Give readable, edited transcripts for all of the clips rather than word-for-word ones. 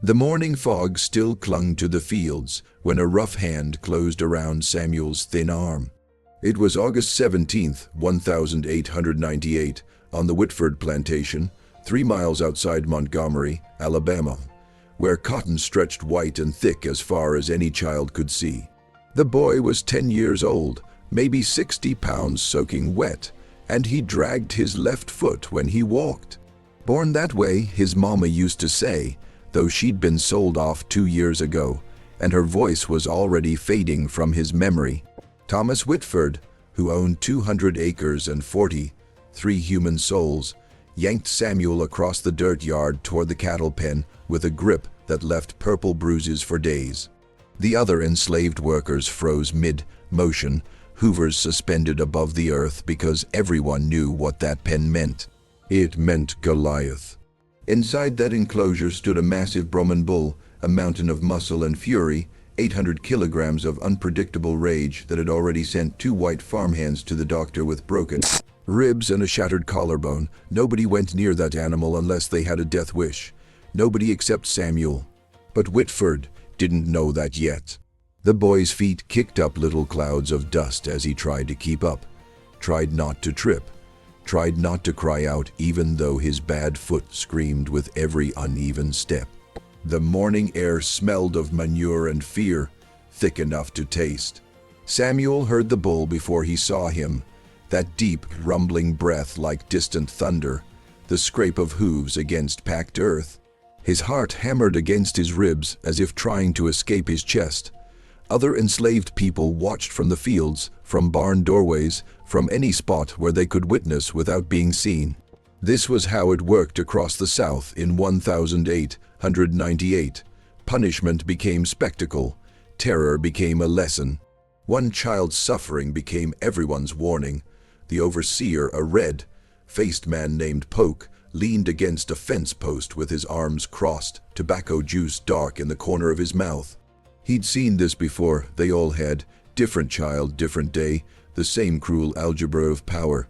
The morning fog still clung to the fields when a rough hand closed around Samuel's thin arm. It was August 17th, 1898, on the Whitford plantation, 3 miles outside Montgomery, Alabama, where cotton stretched white and thick as far as any child could see. The boy was 10 years old, maybe 60 pounds soaking wet, and he dragged his left foot when he walked. Born that way, his mama used to say, though she'd been sold off 2 years ago, and her voice was already fading from his memory. Thomas Whitford, who owned 200 acres and 43 human souls, yanked Samuel across the dirt yard toward the cattle pen with a grip that left purple bruises for days. The other enslaved workers froze mid-motion, hoovers suspended above the earth, because everyone knew what that pen meant. It meant Goliath. Inside that enclosure stood a massive Brahman bull, a mountain of muscle and fury, 800 kilograms of unpredictable rage that had already sent 2 white farmhands to the doctor with broken ribs and a shattered collarbone. Nobody went near that animal unless they had a death wish. Nobody except Samuel. But Whitford didn't know that yet. The boy's feet kicked up little clouds of dust as he tried to keep up, tried not to trip, tried not to cry out even though his bad foot screamed with every uneven step. The morning air smelled of manure and fear, thick enough to taste. Samuel heard the bull before he saw him, that deep, rumbling breath like distant thunder, the scrape of hooves against packed earth. His heart hammered against his ribs as if trying to escape his chest. Other enslaved people watched from the fields, from barn doorways, from any spot where they could witness without being seen. This was how it worked across the South in 1898. Punishment became spectacle. Terror became a lesson. One child's suffering became everyone's warning. The overseer, a red-faced man named Polk, leaned against a fence post with his arms crossed, tobacco juice dark in the corner of his mouth. He'd seen this before. They all had. Different child, different day, the same cruel algebra of power.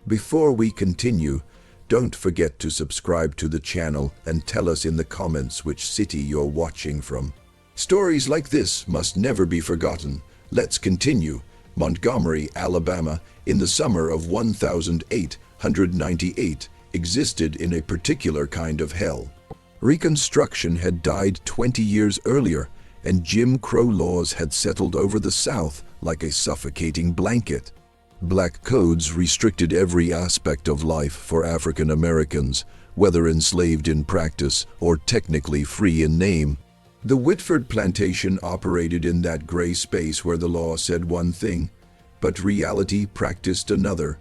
Before we continue, don't forget to subscribe to the channel and tell us in the comments which city you're watching from. Stories like this must never be forgotten. Let's continue. Montgomery, Alabama, in the summer of 1898, existed in a particular kind of hell. Reconstruction had died 20 years earlier, and Jim Crow laws had settled over the South like a suffocating blanket. Black codes restricted every aspect of life for African Americans, whether enslaved in practice or technically free in name. The Whitford plantation operated in that gray space where the law said one thing, but reality practiced another.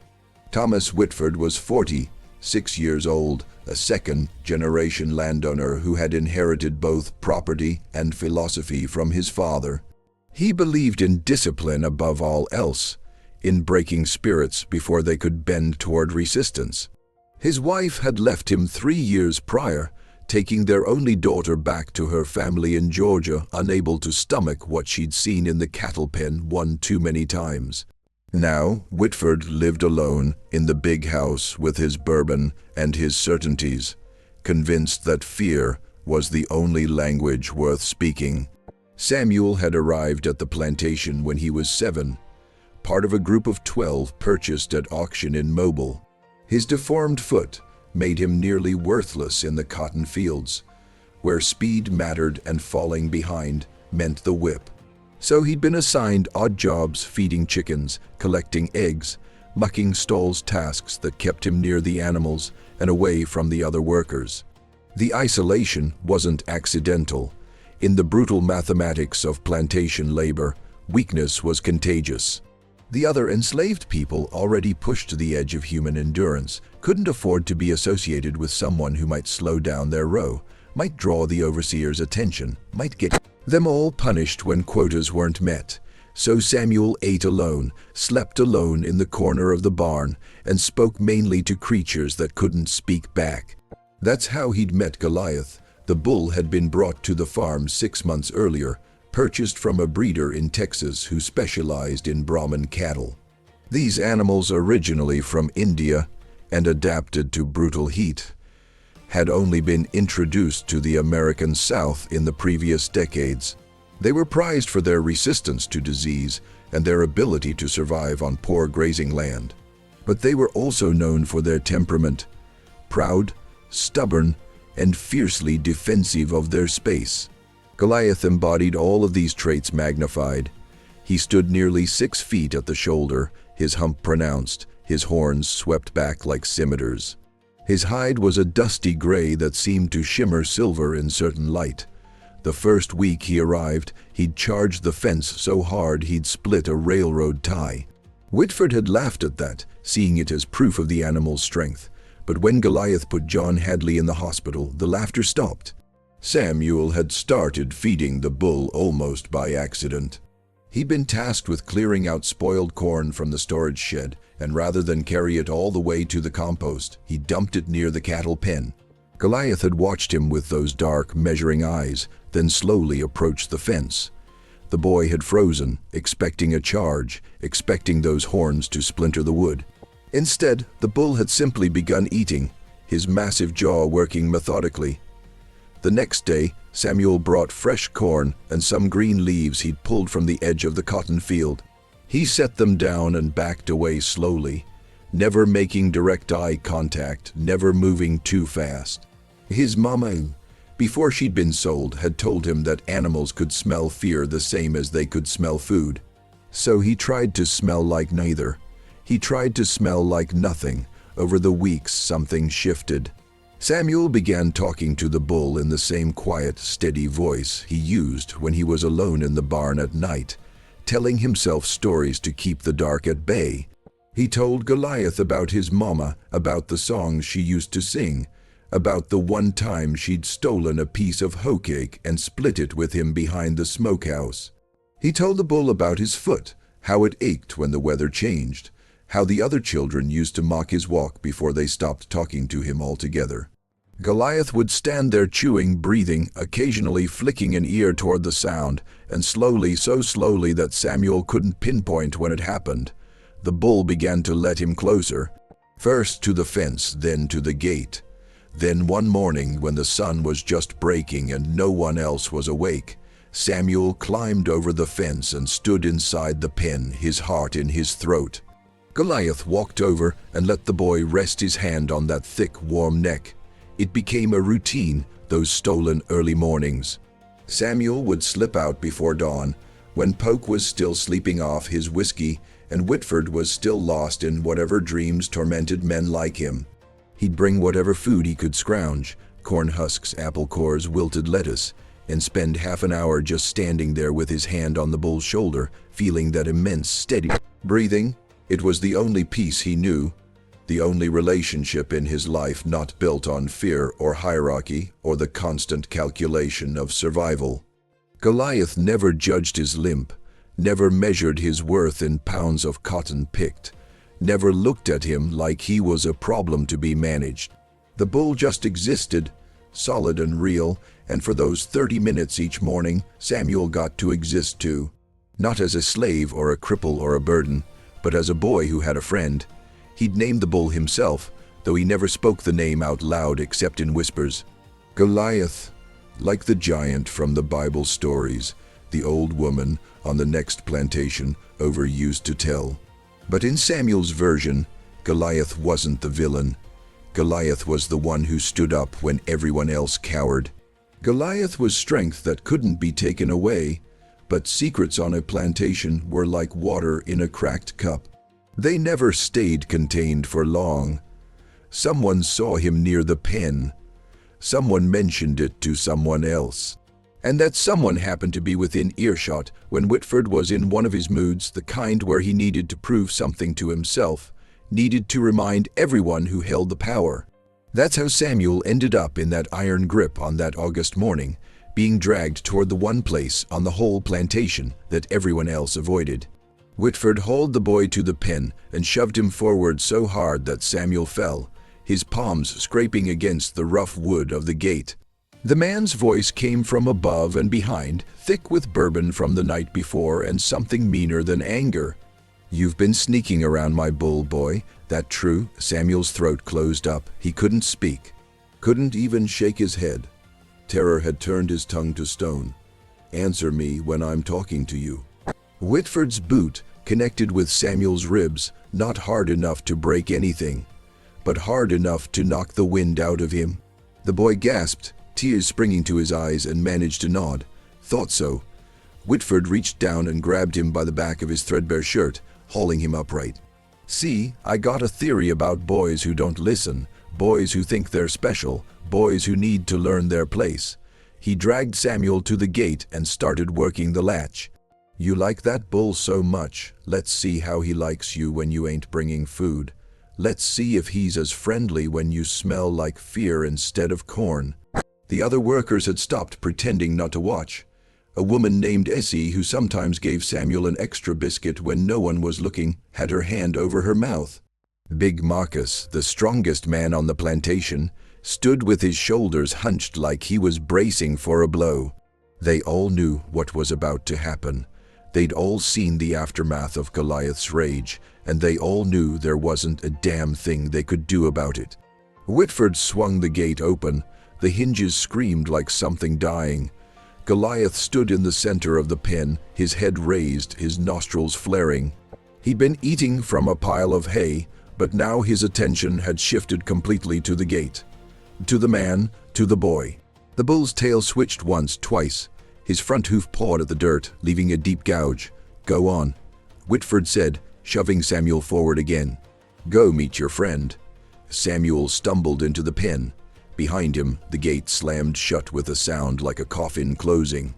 Thomas Whitford was 46 years old, a second-generation landowner who had inherited both property and philosophy from his father. He believed in discipline above all else, in breaking spirits before they could bend toward resistance. His wife had left him 3 years prior, taking their only daughter back to her family in Georgia, unable to stomach what she'd seen in the cattle pen one too many times. Now, Whitford lived alone in the big house with his bourbon and his certainties, convinced that fear was the only language worth speaking. Samuel had arrived at the plantation when he was 7, part of a group of 12 purchased at auction in Mobile. His deformed foot made him nearly worthless in the cotton fields, where speed mattered and falling behind meant the whip. So he'd been assigned odd jobs, feeding chickens, collecting eggs, mucking stalls, tasks that kept him near the animals and away from the other workers. The isolation wasn't accidental. In the brutal mathematics of plantation labor, weakness was contagious. The other enslaved people, already pushed to the edge of human endurance, couldn't afford to be associated with someone who might slow down their row, might draw the overseer's attention, might get them all punished when quotas weren't met. So Samuel ate alone, slept alone in the corner of the barn, and spoke mainly to creatures that couldn't speak back. That's how he'd met Goliath. The bull had been brought to the farm 6 months earlier, purchased from a breeder in Texas who specialized in Brahman cattle. These animals, originally from India and adapted to brutal heat, had only been introduced to the American South in the previous decades. They were prized for their resistance to disease and their ability to survive on poor grazing land. But they were also known for their temperament, proud, stubborn, and fiercely defensive of their space. Goliath embodied all of these traits magnified. He stood nearly 6 feet at the shoulder, his hump pronounced, his horns swept back like scimitars. His hide was a dusty gray that seemed to shimmer silver in certain light. The first week he arrived, he'd charged the fence so hard he'd split a railroad tie. Whitford had laughed at that, seeing it as proof of the animal's strength. But when Goliath put John Hadley in the hospital, the laughter stopped. Samuel had started feeding the bull almost by accident. He'd been tasked with clearing out spoiled corn from the storage shed, and rather than carry it all the way to the compost, he dumped it near the cattle pen. Goliath had watched him with those dark, measuring eyes, then slowly approached the fence. The boy had frozen, expecting a charge, expecting those horns to splinter the wood. Instead, the bull had simply begun eating, his massive jaw working methodically. The next day, Samuel brought fresh corn and some green leaves he'd pulled from the edge of the cotton field. He set them down and backed away slowly, never making direct eye contact, never moving too fast. His mama, before she'd been sold, had told him that animals could smell fear the same as they could smell food. So he tried to smell like neither. He tried to smell like nothing. Over the weeks, something shifted. Samuel began talking to the bull in the same quiet, steady voice he used when he was alone in the barn at night, telling himself stories to keep the dark at bay. He told Goliath about his mama, about the songs she used to sing, about the one time she'd stolen a piece of hoe cake and split it with him behind the smokehouse. He told the bull about his foot, how it ached when the weather changed, how the other children used to mock his walk before they stopped talking to him altogether. Goliath would stand there chewing, breathing, occasionally flicking an ear toward the sound, and slowly, so slowly that Samuel couldn't pinpoint when it happened, the bull began to let him closer, first to the fence, then to the gate. Then one morning, when the sun was just breaking and no one else was awake, Samuel climbed over the fence and stood inside the pen, his heart in his throat. Goliath walked over and let the boy rest his hand on that thick, warm neck. It became a routine, those stolen early mornings. Samuel would slip out before dawn, when Poke was still sleeping off his whiskey and Whitford was still lost in whatever dreams tormented men like him. He'd bring whatever food he could scrounge, corn husks, apple cores, wilted lettuce, and spend half an hour just standing there with his hand on the bull's shoulder, feeling that immense, steady breathing. It was the only peace he knew, the only relationship in his life not built on fear or hierarchy or the constant calculation of survival. Goliath never judged his limp, never measured his worth in pounds of cotton picked, never looked at him like he was a problem to be managed. The bull just existed, solid and real, and for those 30 minutes each morning, Samuel got to exist too. Not as a slave or a cripple or a burden, but as a boy who had a friend. He'd named the bull himself, though he never spoke the name out loud except in whispers. Goliath, like the giant from the Bible stories, the old woman on the next plantation over used to tell. But in Samuel's version, Goliath wasn't the villain. Goliath was the one who stood up when everyone else cowered. Goliath was strength that couldn't be taken away, but secrets on a plantation were like water in a cracked cup. They never stayed contained for long. Someone saw him near the pen. Someone mentioned it to someone else. And that someone happened to be within earshot when Whitford was in one of his moods, the kind where he needed to prove something to himself, needed to remind everyone who held the power. That's how Samuel ended up in that iron grip on that August morning, being dragged toward the one place on the whole plantation that everyone else avoided. Whitford hauled the boy to the pen and shoved him forward so hard that Samuel fell, his palms scraping against the rough wood of the gate. The man's voice came from above and behind, thick with bourbon from the night before and something meaner than anger. "You've been sneaking around my bull, boy. That true?" Samuel's throat closed up. He couldn't speak. couldn't even shake his head. Terror had turned his tongue to stone. "Answer me when I'm talking to you." Whitford's boot connected with Samuel's ribs, not hard enough to break anything, but hard enough to knock the wind out of him. The boy gasped, tears springing to his eyes, and managed to nod. "Thought so." Whitford reached down and grabbed him by the back of his threadbare shirt, hauling him upright. "See, I got a theory about boys who don't listen, boys who think they're special, boys who need to learn their place." He dragged Samuel to the gate and started working the latch. "You like that bull so much. Let's see how he likes you when you ain't bringing food. Let's see if he's as friendly when you smell like fear instead of corn." The other workers had stopped pretending not to watch. A woman named Essie, who sometimes gave Samuel an extra biscuit when no one was looking, had her hand over her mouth. Big Marcus, the strongest man on the plantation, stood with his shoulders hunched like he was bracing for a blow. They all knew what was about to happen. They'd all seen the aftermath of Goliath's rage, and they all knew there wasn't a damn thing they could do about it. Whitford swung the gate open. The hinges screamed like something dying. Goliath stood in the center of the pen, his head raised, his nostrils flaring. He'd been eating from a pile of hay, but now his attention had shifted completely to the gate. To the man, to the boy. The bull's tail switched once, twice. His front hoof pawed at the dirt, leaving a deep gouge. "Go on," Whitford said, shoving Samuel forward again. "Go meet your friend." Samuel stumbled into the pen. Behind him, the gate slammed shut with a sound like a coffin closing.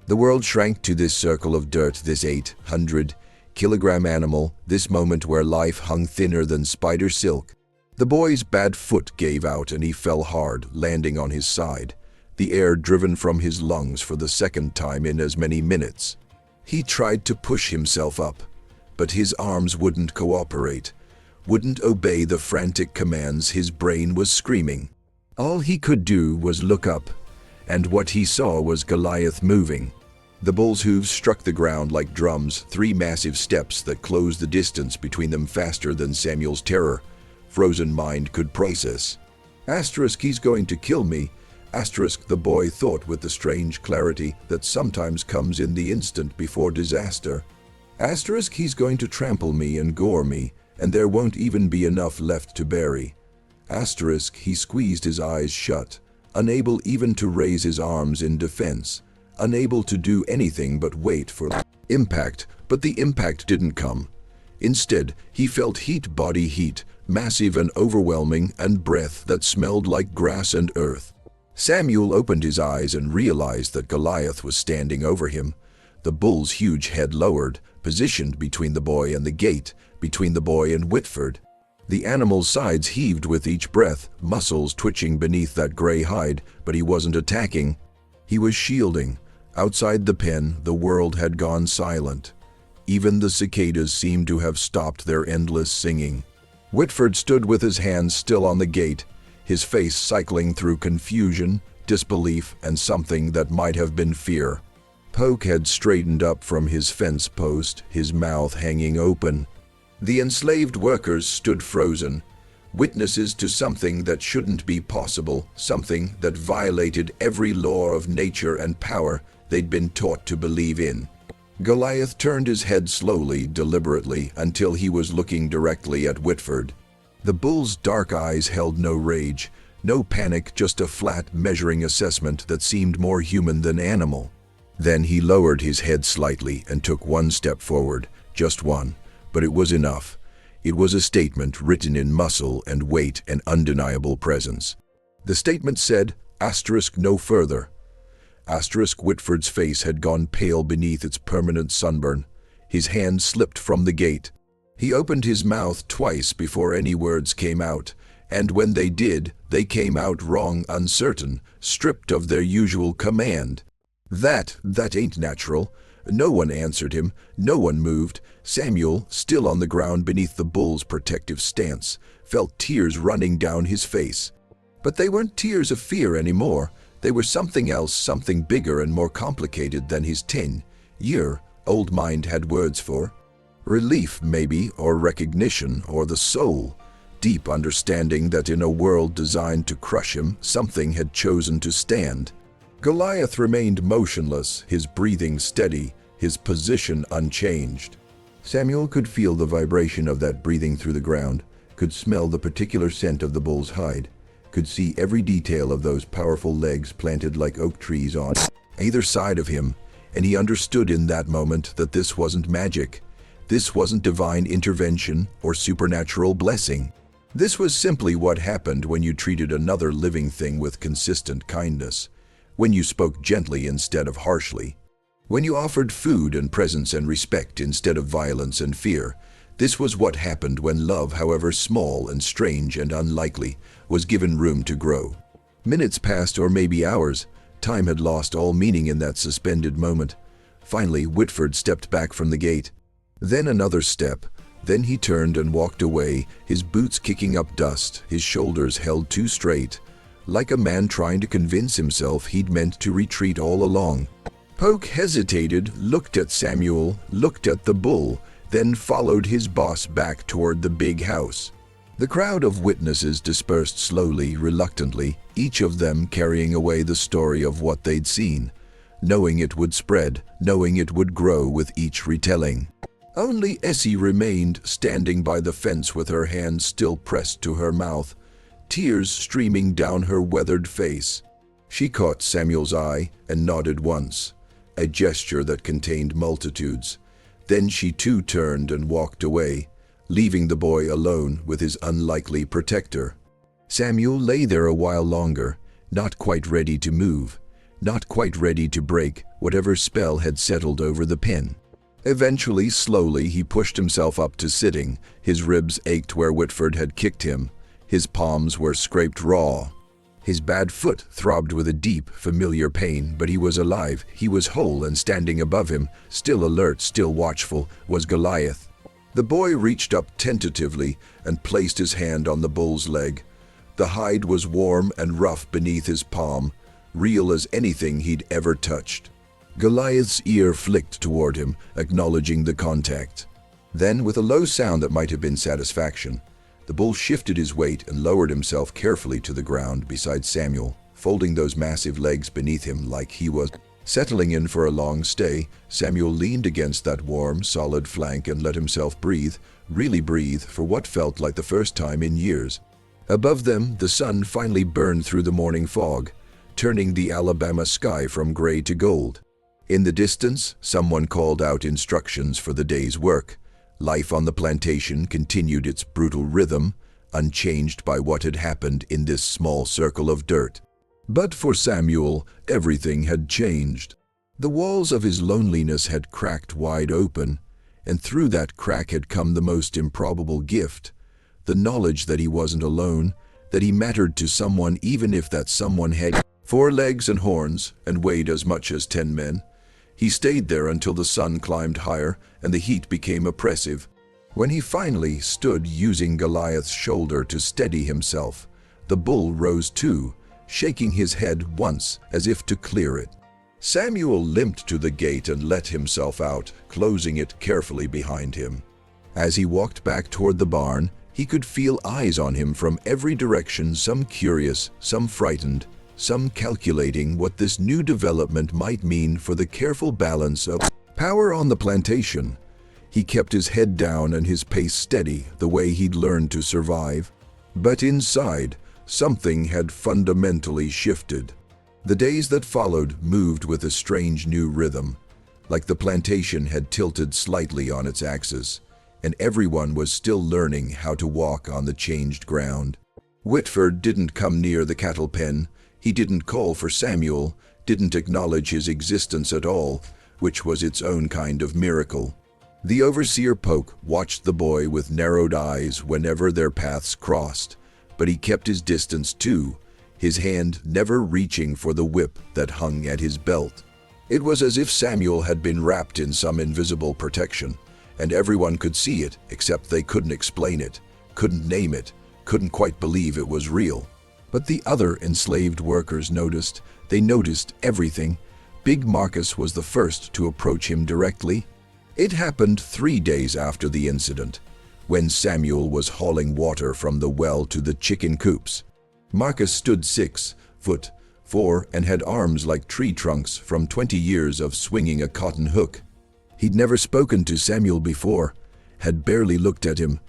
The world shrank to this circle of dirt, this 800-kilogram animal, this moment where life hung thinner than spider silk. The boy's bad foot gave out and he fell hard, landing on his side, the air driven from his lungs for the second time in as many minutes. He tried to push himself up, but his arms wouldn't cooperate, wouldn't obey the frantic commands his brain was screaming. All he could do was look up, and what he saw was Goliath moving. The bull's hooves struck the ground like drums, 3 massive steps that closed the distance between them faster than Samuel's terror, frozen mind could process. He's going to kill me. The boy thought with the strange clarity that sometimes comes in the instant before disaster. He's going to trample me and gore me, and there won't even be enough left to bury. He squeezed his eyes shut, unable even to raise his arms in defense, unable to do anything but wait for impact, but the impact didn't come. Instead, he felt heat, body heat, massive and overwhelming, and breath that smelled like grass and earth. Samuel opened his eyes and realized that Goliath was standing over him, the bull's huge head lowered, positioned between the boy and the gate, between the boy and Whitford. The animal's sides heaved with each breath, muscles twitching beneath that gray hide, but he wasn't attacking. He was shielding. Outside the pen, the world had gone silent. Even the cicadas seemed to have stopped their endless singing. Whitford stood with his hands still on the gate, his face cycling through confusion, disbelief, and something that might have been fear. Poke had straightened up from his fence post, his mouth hanging open. The enslaved workers stood frozen, witnesses to something that shouldn't be possible, something that violated every law of nature and power they'd been taught to believe in. Goliath turned his head slowly, deliberately, until he was looking directly at Whitford. The bull's dark eyes held no rage, no panic, just a flat, measuring assessment that seemed more human than animal. Then he lowered his head slightly and took one step forward, just one, but it was enough. It was a statement written in muscle and weight and undeniable presence. The statement said, "No further." Whitford's face had gone pale beneath its permanent sunburn. His hand slipped from the gate. He opened his mouth twice before any words came out, and when they did, they came out wrong, uncertain, stripped of their usual command. That ain't natural." No one answered him, no one moved. Samuel, still on the ground beneath the bull's protective stance, felt tears running down his face. But they weren't tears of fear anymore. They were something else, something bigger and more complicated than his 10-year-old mind had words for. Relief, maybe, or recognition, or the soul. deep understanding that in a world designed to crush him, something had chosen to stand. Goliath remained motionless, his breathing steady, his position unchanged. Samuel could feel the vibration of that breathing through the ground, could smell the particular scent of the bull's hide, could see every detail of those powerful legs planted like oak trees on either side of him, and he understood in that moment that this wasn't magic. This wasn't divine intervention or supernatural blessing. This was simply what happened when you treated another living thing with consistent kindness, when you spoke gently instead of harshly, when you offered food and presence and respect instead of violence and fear. This was what happened when love, however small and strange and unlikely, was given room to grow. Minutes passed, or maybe hours. Time had lost all meaning in that suspended moment. Finally, Whitford stepped back from the gate. Then another step. Then he turned and walked away, his boots kicking up dust, his shoulders held too straight, like a man trying to convince himself he'd meant to retreat all along. Polk hesitated, looked at Samuel, looked at the bull, then followed his boss back toward the big house. The crowd of witnesses dispersed slowly, reluctantly, each of them carrying away the story of what they'd seen, knowing it would spread, knowing it would grow with each retelling. Only Essie remained, standing by the fence with her hand still pressed to her mouth, tears streaming down her weathered face. She caught Samuel's eye and nodded once, a gesture that contained multitudes. Then she too turned and walked away, leaving the boy alone with his unlikely protector. Samuel lay there a while longer, not quite ready to move, not quite ready to break whatever spell had settled over the pen. Eventually, slowly, he pushed himself up to sitting. His ribs ached where Whitford had kicked him. His palms were scraped raw. His bad foot throbbed with a deep, familiar pain, but he was alive, he was whole, and standing above him, still alert, still watchful, was Goliath. The boy reached up tentatively and placed his hand on the bull's leg. The hide was warm and rough beneath his palm, real as anything he'd ever touched. Goliath's ear flicked toward him, acknowledging the contact. Then, with a low sound that might have been satisfaction, the bull shifted his weight and lowered himself carefully to the ground beside Samuel, folding those massive legs beneath him like he was settling in for a long stay. Samuel leaned against that warm, solid flank and let himself breathe, really breathe, for what felt like the first time in years. Above them, the sun finally burned through the morning fog, turning the Alabama sky from gray to gold. In the distance, someone called out instructions for the day's work. Life on the plantation continued its brutal rhythm, unchanged by what had happened in this small circle of dirt. But for Samuel, everything had changed. The walls of his loneliness had cracked wide open, and through that crack had come the most improbable gift, the knowledge that he wasn't alone, that he mattered to someone, even if that someone had 4 legs and horns and weighed as much as 10 men. He stayed there until the sun climbed higher and the heat became oppressive. When he finally stood using Goliath's shoulder to steady himself, the bull rose too, shaking his head once as if to clear it. Samuel limped to the gate and let himself out, closing it carefully behind him. As he walked back toward the barn, he could feel eyes on him from every direction, some curious, some frightened, some calculating what this new development might mean for the careful balance of power on the plantation. He kept his head down and his pace steady, the way he'd learned to survive. But inside, something had fundamentally shifted. The days that followed moved with a strange new rhythm, like the plantation had tilted slightly on its axis, and everyone was still learning how to walk on the changed ground. Whitford didn't come near the cattle pen. He didn't call for Samuel, didn't acknowledge his existence at all, which was its own kind of miracle. The overseer Polk watched the boy with narrowed eyes whenever their paths crossed, but he kept his distance too, his hand never reaching for the whip that hung at his belt. It was as if Samuel had been wrapped in some invisible protection, and everyone could see it, except they couldn't explain it, couldn't name it, couldn't quite believe it was real. But the other enslaved workers noticed. They noticed everything. Big Marcus was the first to approach him directly. It happened 3 days after the incident. when Samuel was hauling water from the well to the chicken coops. Marcus stood 6'4" and had arms like tree trunks from 20 years of swinging a cotton hook. He'd never spoken to Samuel before, had barely looked at him.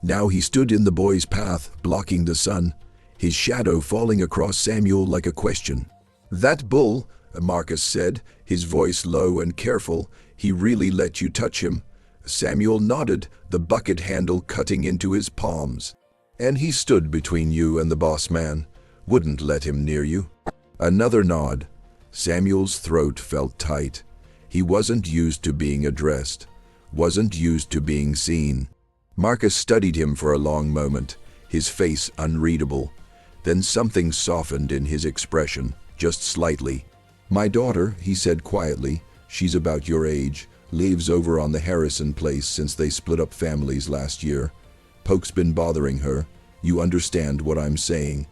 Now he stood in the boy's path, blocking the sun, his shadow falling across Samuel like a question. "That bull," Marcus said, his voice low and careful, "he really let you touch him?" Samuel nodded, the bucket handle cutting into his palms. "And he stood between you and the boss man? Wouldn't let him near you?" Another nod. Samuel's throat felt tight. He wasn't used to being addressed, wasn't used to being seen. Marcus studied him for a long moment, his face unreadable. Then something softened in his expression, just slightly. "My daughter," he said quietly, "she's about your age, lives over on the Harrison place since they split up families last year. Poke's been bothering her. You understand what I'm saying?"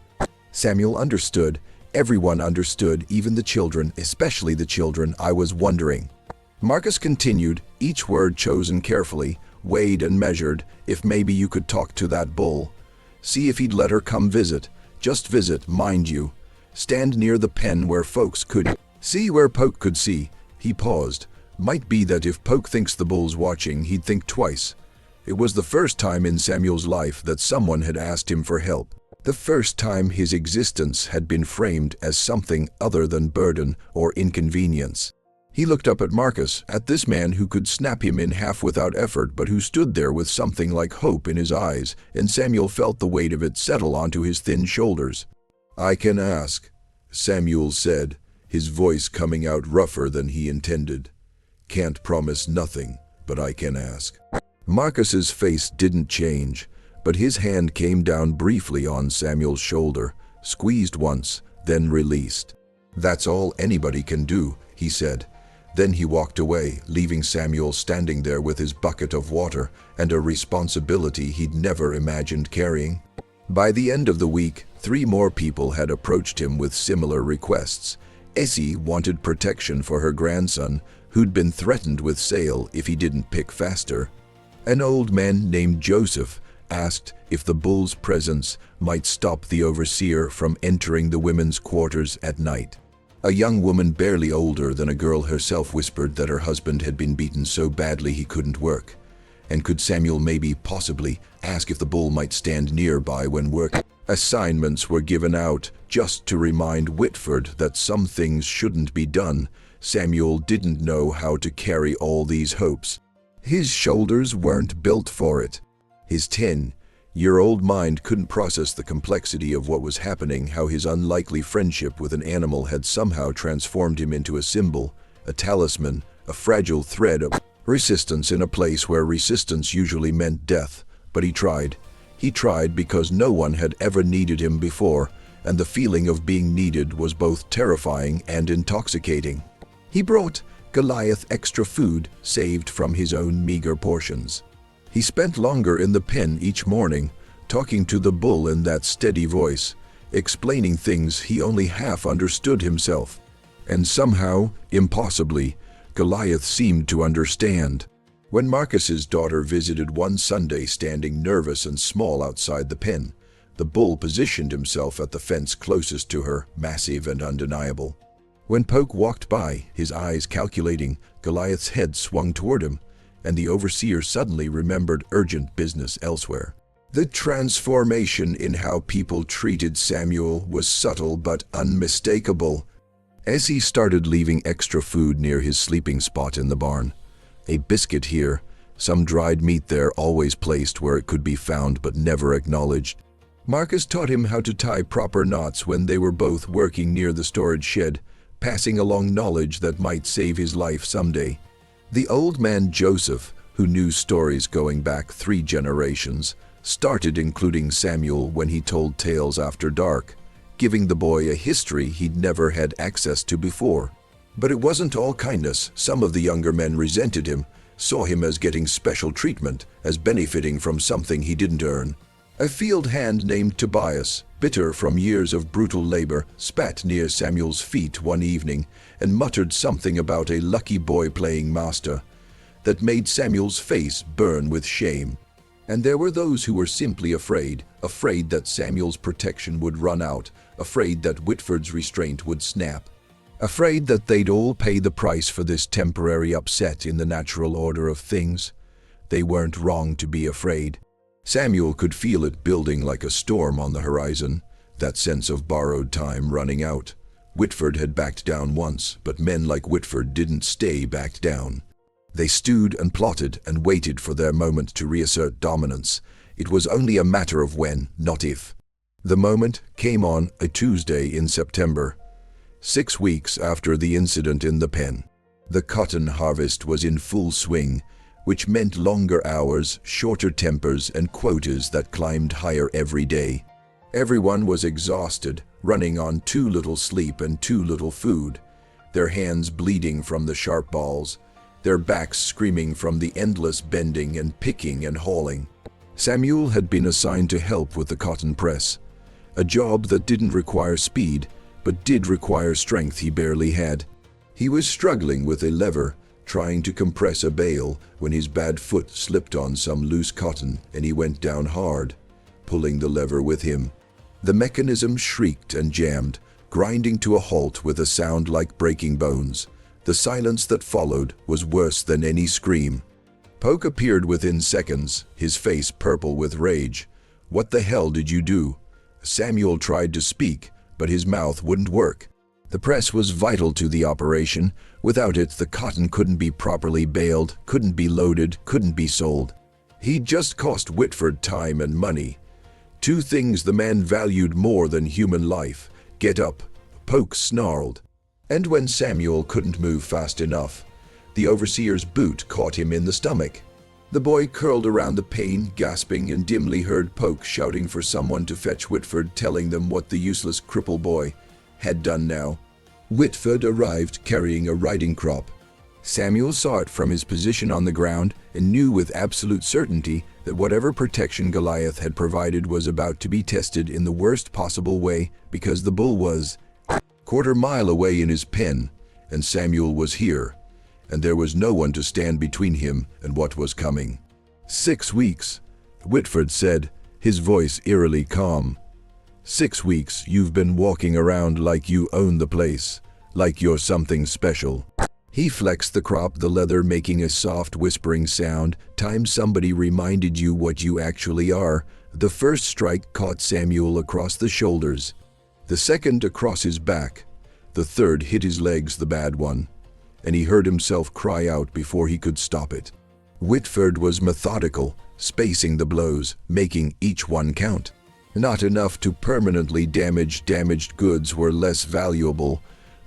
Samuel understood. Everyone understood, even the children, especially the children. "I was wondering." Marcus continued, each word chosen carefully, weighed and measured. "If maybe you could talk to that bull. See if he'd let her come visit. Just visit, mind you. Stand near the pen where folks could see, where Poke could see." He paused. Might be that if Poke thinks the bull's watching, he'd think twice. It was the first time in Samuel's life that someone had asked him for help. The first time his existence had been framed as something other than burden or inconvenience. He looked up at Marcus, at this man who could snap him in half without effort, but who stood there with something like hope in his eyes, and Samuel felt the weight of it settle onto his thin shoulders. "I can ask," Samuel said, his voice coming out rougher than he intended. "Can't promise nothing, but I can ask." Marcus's face didn't change, but his hand came down briefly on Samuel's shoulder, squeezed once, then released. "That's all anybody can do," he said. Then he walked away, leaving Samuel standing there with his bucket of water and a responsibility he'd never imagined carrying. By the end of the week, 3 more people had approached him with similar requests. Essie wanted protection for her grandson, who'd been threatened with sale if he didn't pick faster. An old man named Joseph asked if the bull's presence might stop the overseer from entering the women's quarters at night. A young woman barely older than a girl herself whispered that her husband had been beaten so badly he couldn't work. And could Samuel possibly ask if the bull might stand nearby when work? Assignments were given out just to remind Whitford that some things shouldn't be done. Samuel didn't know how to carry all these hopes. His shoulders weren't built for it. His 10-year-old mind couldn't process the complexity of what was happening, how his unlikely friendship with an animal had somehow transformed him into a symbol, a talisman, a fragile thread of resistance in a place where resistance usually meant death. But he tried. He tried because no one had ever needed him before, and the feeling of being needed was both terrifying and intoxicating. He brought Goliath extra food saved from his own meager portions. He spent longer in the pen each morning, talking to the bull in that steady voice, explaining things he only half understood himself. And somehow, impossibly, Goliath seemed to understand. When Marcus's daughter visited one Sunday standing nervous and small outside the pen, the bull positioned himself at the fence closest to her, massive and undeniable. When Poke walked by, his eyes calculating, Goliath's head swung toward him, and the overseer suddenly remembered urgent business elsewhere. The transformation in how people treated Samuel was subtle but unmistakable. As he started leaving extra food near his sleeping spot in the barn, a biscuit here, some dried meat there, always placed where it could be found but never acknowledged. Marcus taught him how to tie proper knots when they were both working near the storage shed, passing along knowledge that might save his life someday. The old man Joseph, who knew stories going back 3 generations, started including Samuel when he told tales after dark, giving the boy a history he'd never had access to before. But it wasn't all kindness. Some of the younger men resented him, saw him as getting special treatment, as benefiting from something he didn't earn. A field hand named Tobias, bitter from years of brutal labor, spat near Samuel's feet one evening and muttered something about a lucky boy playing master that made Samuel's face burn with shame. And there were those who were simply afraid, afraid that Samuel's protection would run out, afraid that Whitford's restraint would snap, afraid that they'd all pay the price for this temporary upset in the natural order of things. They weren't wrong to be afraid. Samuel could feel it building like a storm on the horizon, that sense of borrowed time running out. Whitford had backed down once, but men like Whitford didn't stay backed down. They stewed and plotted and waited for their moment to reassert dominance. It was only a matter of when, not if. The moment came on a Tuesday in September, 6 weeks after the incident in the pen. The cotton harvest was in full swing, which meant longer hours, shorter tempers, and quotas that climbed higher every day. Everyone was exhausted, running on too little sleep and too little food, their hands bleeding from the sharp balls, their backs screaming from the endless bending and picking and hauling. Samuel had been assigned to help with the cotton press, a job that didn't require speed, but did require strength he barely had. He was struggling with a lever, trying to compress a bale, when his bad foot slipped on some loose cotton and he went down hard, pulling the lever with him. The mechanism shrieked and jammed, grinding to a halt with a sound like breaking bones. The silence that followed was worse than any scream. Poke appeared within seconds, his face purple with rage. "What the hell did you do?" Samuel tried to speak, but his mouth wouldn't work. The press was vital to the operation. Without it, the cotton couldn't be properly baled, couldn't be loaded, couldn't be sold. He'd just cost Whitford time and money. Two things the man valued more than human life. "Get up," Poke snarled. And when Samuel couldn't move fast enough, the overseer's boot caught him in the stomach. The boy curled around the pane, gasping, and dimly heard Poke shouting for someone to fetch Whitford, telling them what the useless cripple boy had done now. Whitford arrived carrying a riding crop. Samuel saw it from his position on the ground and knew with absolute certainty that whatever protection Goliath had provided was about to be tested in the worst possible way, because the bull was a quarter-mile away in his pen, and Samuel was here, and there was no one to stand between him and what was coming. 6 weeks, Whitford said, his voice eerily calm. 6 weeks you've been walking around like you own the place, like you're something special. He flexed the crop, the leather making a soft whispering sound. Time somebody reminded you what you actually are. The first strike caught Samuel across the shoulders, the second across his back, the third hit his legs, the bad one, and he heard himself cry out before he could stop it. Whitford was methodical, spacing the blows, making each one count. Not enough to permanently damage. Damaged goods were less valuable,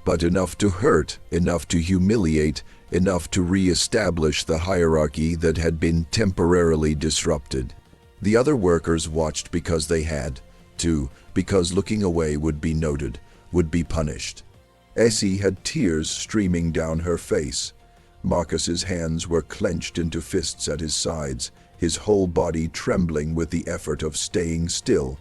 but enough to hurt, enough to humiliate, enough to re-establish the hierarchy that had been temporarily disrupted. The other workers watched because they had to, because looking away would be noted, would be punished. Essie had tears streaming down her face. Marcus's hands were clenched into fists at his sides, his whole body trembling with the effort of staying still.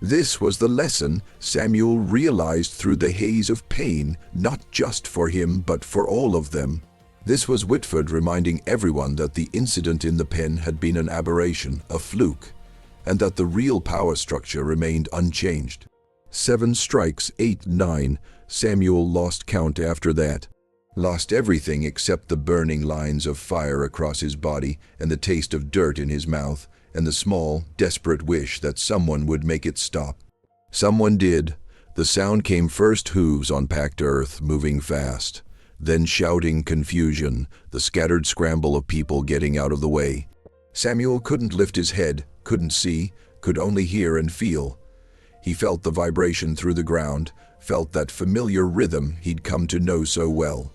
This was the lesson Samuel realized through the haze of pain, not just for him but for all of them. This was Whitford reminding everyone that the incident in the pen had been an aberration, a fluke, and that the real power structure remained unchanged. 7 strikes, 8, 9, Samuel lost count after that. Lost everything except the burning lines of fire across his body and the taste of dirt in his mouth, and the small, desperate wish that someone would make it stop. Someone did. The sound came first, hooves on packed earth, moving fast. Then shouting, confusion, the scattered scramble of people getting out of the way. Samuel couldn't lift his head, couldn't see, could only hear and feel. He felt the vibration through the ground, felt that familiar rhythm he'd come to know so well.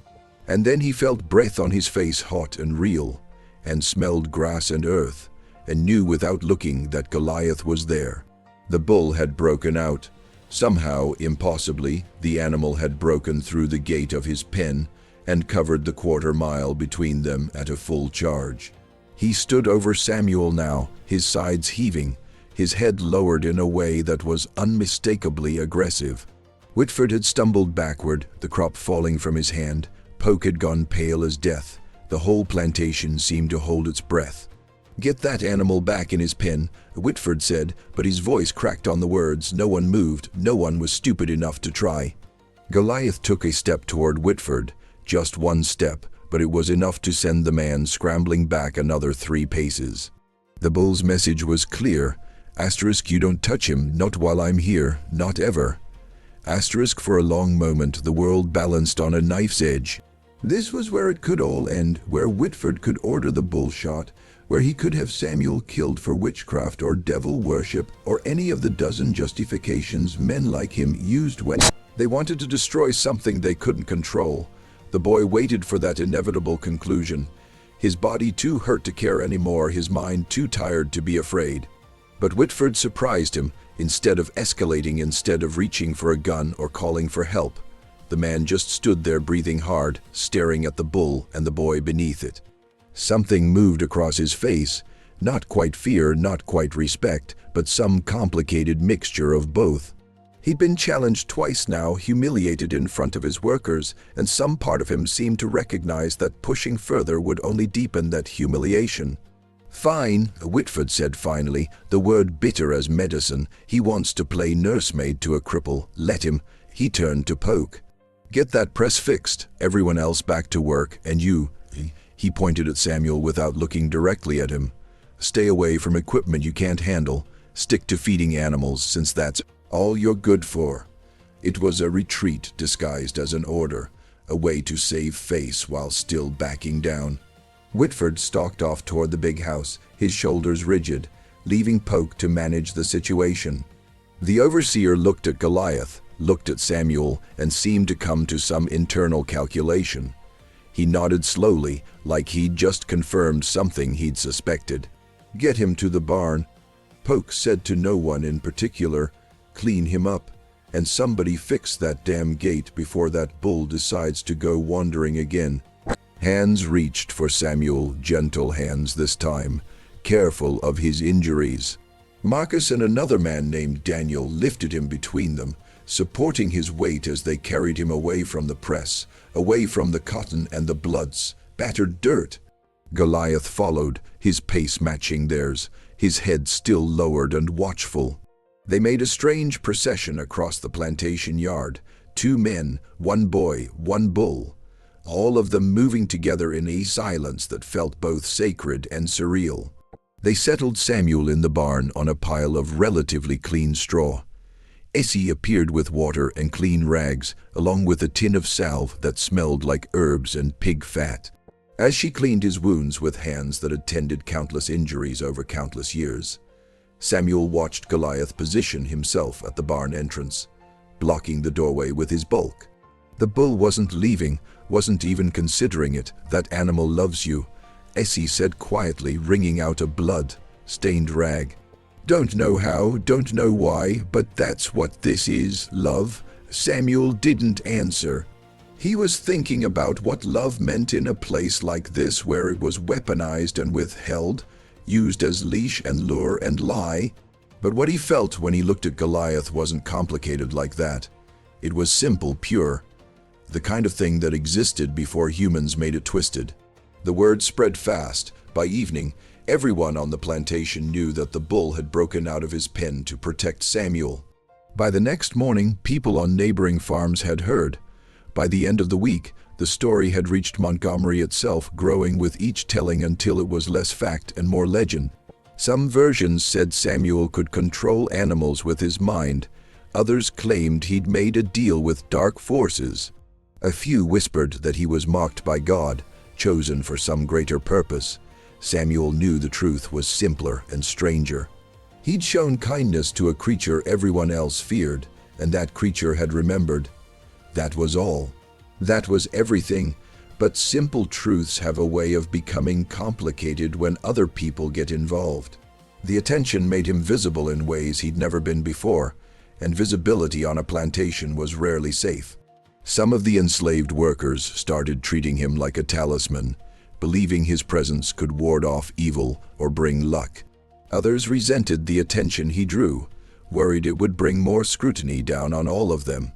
And then he felt breath on his face, hot and real, and smelled grass and earth, and knew without looking that Goliath was there. The bull had broken out. Somehow, impossibly, the animal had broken through the gate of his pen and covered the quarter-mile between them at a full charge. He stood over Samuel now, his sides heaving, his head lowered in a way that was unmistakably aggressive. Whitford had stumbled backward, the crop falling from his hand. Poke had gone pale as death. The whole plantation seemed to hold its breath. "Get that animal back in his pen," Whitford said, but his voice cracked on the words. No one moved, no one was stupid enough to try. Goliath took a step toward Whitford, just one step, but it was enough to send the man scrambling back another 3 paces. The bull's message was clear. Asterisk, you don't touch him, not while I'm here, not ever. Asterisk, for a long moment the world balanced on a knife's edge. This was where it could all end, where Whitford could order the bull shot, where he could have Samuel killed for witchcraft or devil worship or any of the dozen justifications men like him used when they wanted to destroy something they couldn't control. The boy waited for that inevitable conclusion. His body too hurt to care anymore, his mind too tired to be afraid. But Whitford surprised him. Instead of escalating, instead of reaching for a gun or calling for help, the man just stood there breathing hard, staring at the bull and the boy beneath it. Something moved across his face, not quite fear, not quite respect, but some complicated mixture of both. He'd been challenged twice now, humiliated in front of his workers, and some part of him seemed to recognize that pushing further would only deepen that humiliation. "Fine," Whitford said finally, the word bitter as medicine. "He wants to play nursemaid to a cripple. Let him." He turned to Poke. "Get that press fixed, everyone else back to work, and you," he pointed at Samuel without looking directly at him, "stay away from equipment you can't handle. Stick to feeding animals, since that's all you're good for." It was a retreat disguised as an order, a way to save face while still backing down. Whitford stalked off toward the big house, his shoulders rigid, leaving Poke to manage the situation. The overseer looked at Goliath, looked at Samuel, and seemed to come to some internal calculation. He nodded slowly, like he'd just confirmed something he'd suspected. "Get him to the barn," Poke said to no one in particular. "Clean him up, and somebody fix that damn gate before that bull decides to go wandering again." Hands reached for Samuel, gentle hands this time, careful of his injuries. Marcus and another man named Daniel lifted him between them, supporting his weight as they carried him away from the press, away from the cotton and the bloods, battered dirt. Goliath followed, his pace matching theirs, his head still lowered and watchful. They made a strange procession across the plantation yard, 2 men, 1 boy, 1 bull, all of them moving together in a silence that felt both sacred and surreal. They settled Samuel in the barn on a pile of relatively clean straw. Essie appeared with water and clean rags, along with a tin of salve that smelled like herbs and pig fat. As she cleaned his wounds with hands that had tended countless injuries over countless years, Samuel watched Goliath position himself at the barn entrance, blocking the doorway with his bulk. The bull wasn't leaving, wasn't even considering it. "That animal loves you," Essie said quietly, wringing out a blood-stained rag. "Don't know how, don't know why, but that's what this is, love." Samuel didn't answer. He was thinking about what love meant in a place like this where it was weaponized and withheld, used as leash and lure and lie. But what he felt when he looked at Goliath wasn't complicated like that. It was simple, pure. The kind of thing that existed before humans made it twisted. The word spread fast. By evening, everyone on the plantation knew that the bull had broken out of his pen to protect Samuel. By the next morning, people on neighboring farms had heard. By the end of the week, the story had reached Montgomery itself, growing with each telling until it was less fact and more legend. Some versions said Samuel could control animals with his mind. Others claimed he'd made a deal with dark forces. A few whispered that he was mocked by God, chosen for some greater purpose. Samuel knew the truth was simpler and stranger. He'd shown kindness to a creature everyone else feared, and that creature had remembered. That was all. That was everything. But simple truths have a way of becoming complicated when other people get involved. The attention made him visible in ways he'd never been before, and visibility on a plantation was rarely safe. Some of the enslaved workers started treating him like a talisman, believing his presence could ward off evil or bring luck. Others resented the attention he drew, worried it would bring more scrutiny down on all of them.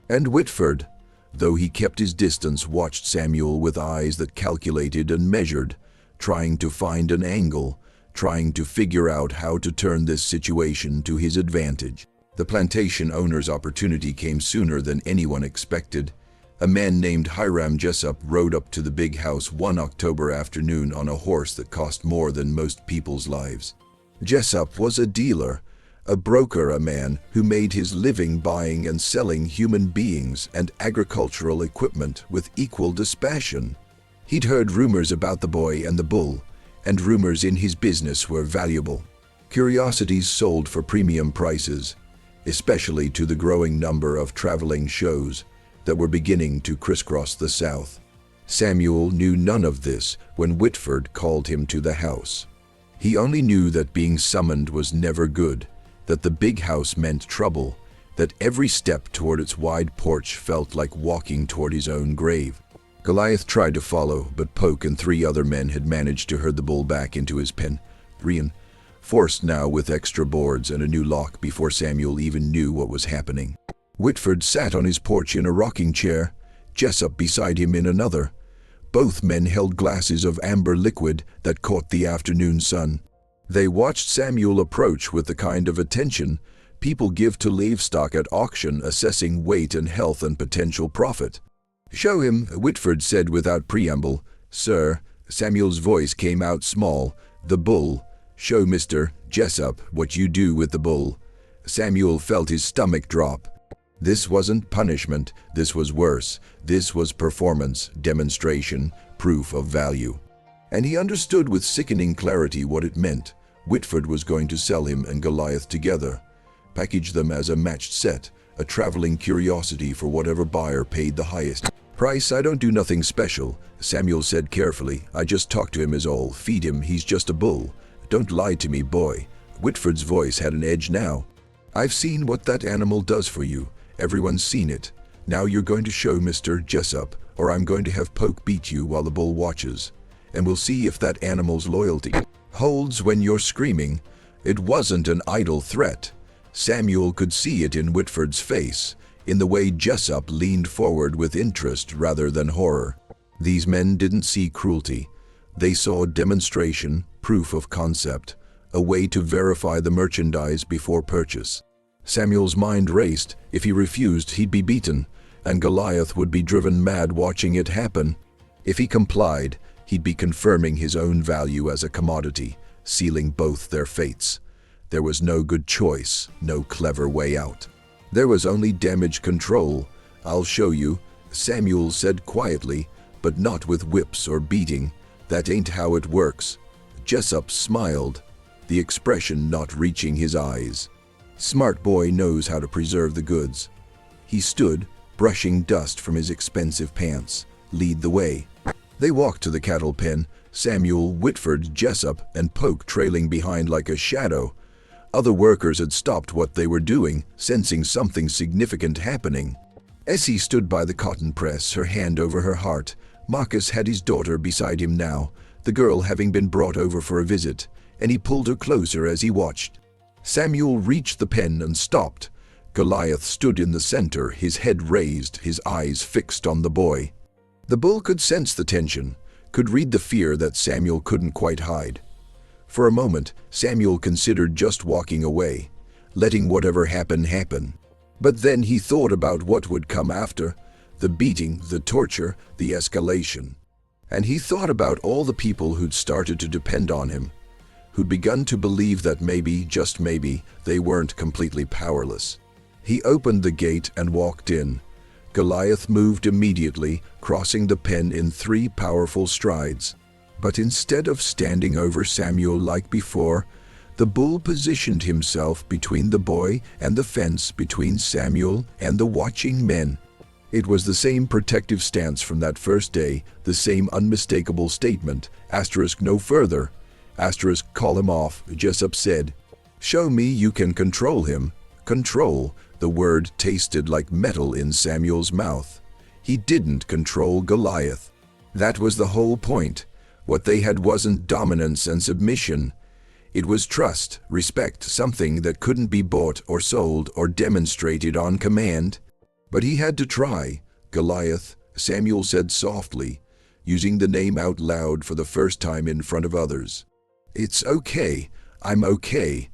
And Whitford, though he kept his distance, watched Samuel with eyes that calculated and measured, trying to find an angle, trying to figure out how to turn this situation to his advantage. The plantation owner's opportunity came sooner than anyone expected. A man named Hiram Jessup rode up to the big house one October afternoon on a horse that cost more than most people's lives. Jessup was a dealer, a broker, a man who made his living buying and selling human beings and agricultural equipment with equal dispassion. He'd heard rumors about the boy and the bull, and rumors in his business were valuable. Curiosities sold for premium prices, especially to the growing number of traveling shows that were beginning to crisscross the South. Samuel knew none of this when Whitford called him to the house. He only knew that being summoned was never good, that the big house meant trouble, that every step toward its wide porch felt like walking toward his own grave. Goliath tried to follow, but Poke and 3 other men had managed to herd the bull back into his pen, reinforced now with extra boards and a new lock before Samuel even knew what was happening. Whitford sat on his porch in a rocking chair, Jessup beside him in another. Both men held glasses of amber liquid that caught the afternoon sun. They watched Samuel approach with the kind of attention people give to livestock at auction, assessing weight and health and potential profit. "Show him," Whitford said without preamble. "Sir," Samuel's voice came out small, "the bull. Show Mr. Jessup what you do with the bull." Samuel felt his stomach drop. This wasn't punishment, this was worse. This was performance, demonstration, proof of value. And he understood with sickening clarity what it meant. Whitford was going to sell him and Goliath together, package them as a matched set, a traveling curiosity for whatever buyer paid the highest price. "I don't do nothing special," Samuel said carefully. "I just talk to him is all. Feed him, he's just a bull. Don't lie to me, boy." Whitford's voice had an edge now. "I've seen what that animal does for you. Everyone's seen it. Now you're going to show Mr. Jessup, or I'm going to have Poke beat you while the bull watches. And we'll see if that animal's loyalty holds when you're screaming." It wasn't an idle threat. Samuel could see it in Whitford's face, in the way Jessup leaned forward with interest rather than horror. These men didn't see cruelty. They saw demonstration, proof of concept, a way to verify the merchandise before purchase. Samuel's mind raced. If he refused, he'd be beaten, and Goliath would be driven mad watching it happen. If he complied, he'd be confirming his own value as a commodity, sealing both their fates. There was no good choice, no clever way out. There was only damage control. "I'll show you," Samuel said quietly, "but not with whips or beating. That ain't how it works." Jessup smiled, the expression not reaching his eyes. Smart boy knows how to preserve the goods. He stood, brushing dust from his expensive pants. "Lead the way." They walked to the cattle pen, Samuel, Whitford, Jessup, and Poke trailing behind like a shadow. Other workers had stopped what they were doing, sensing something significant happening. Essie stood by the cotton press, her hand over her heart. Marcus had his daughter beside him now, the girl having been brought over for a visit, and he pulled her closer as he watched. Samuel reached the pen and stopped. Goliath stood in the center, his head raised, his eyes fixed on the boy. The bull could sense the tension, could read the fear that Samuel couldn't quite hide. For a moment, Samuel considered just walking away, letting whatever happen happen. But then he thought about what would come after, the beating, the torture, the escalation. And he thought about all the people who'd started to depend on him, who'd begun to believe that maybe, just maybe, they weren't completely powerless. He opened the gate and walked in. Goliath moved immediately, crossing the pen in 3 powerful strides. But instead of standing over Samuel like before, the bull positioned himself between the boy and the fence, between Samuel and the watching men. It was the same protective stance from that first day, the same unmistakable statement, no further. Call him off, Jessup said. "Show me you can control him." Control, the word tasted like metal in Samuel's mouth. He didn't control Goliath. That was the whole point. What they had wasn't dominance and submission. It was trust, respect, something that couldn't be bought or sold or demonstrated on command. But he had to try. "Goliath," Samuel said softly, using the name out loud for the first time in front of others. "It's okay. I'm okay."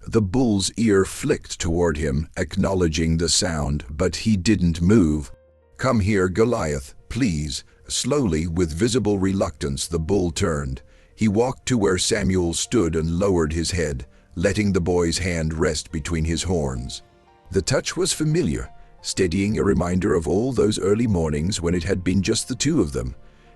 The bull's ear flicked toward him, acknowledging the sound, but he didn't move. "Come here, Goliath, please." Slowly, with visible reluctance, the bull turned. He walked to where Samuel stood and lowered his head, letting the boy's hand rest between his horns. The touch was familiar, steadying, a reminder of all those early mornings when it had been just the two of them,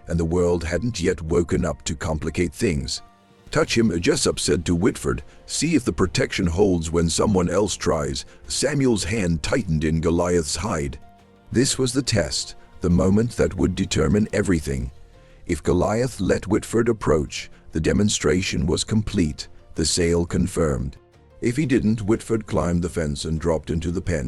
and the world hadn't yet woken up to complicate things. "Touch him," Jessup said to Whitford. "See if the protection holds when someone else tries." Samuel's hand tightened in Goliath's hide. This was the test, the moment that would determine everything. If Goliath let Whitford approach, the demonstration was complete, the sale confirmed. If he didn't, Whitford climbed the fence and dropped into the pen.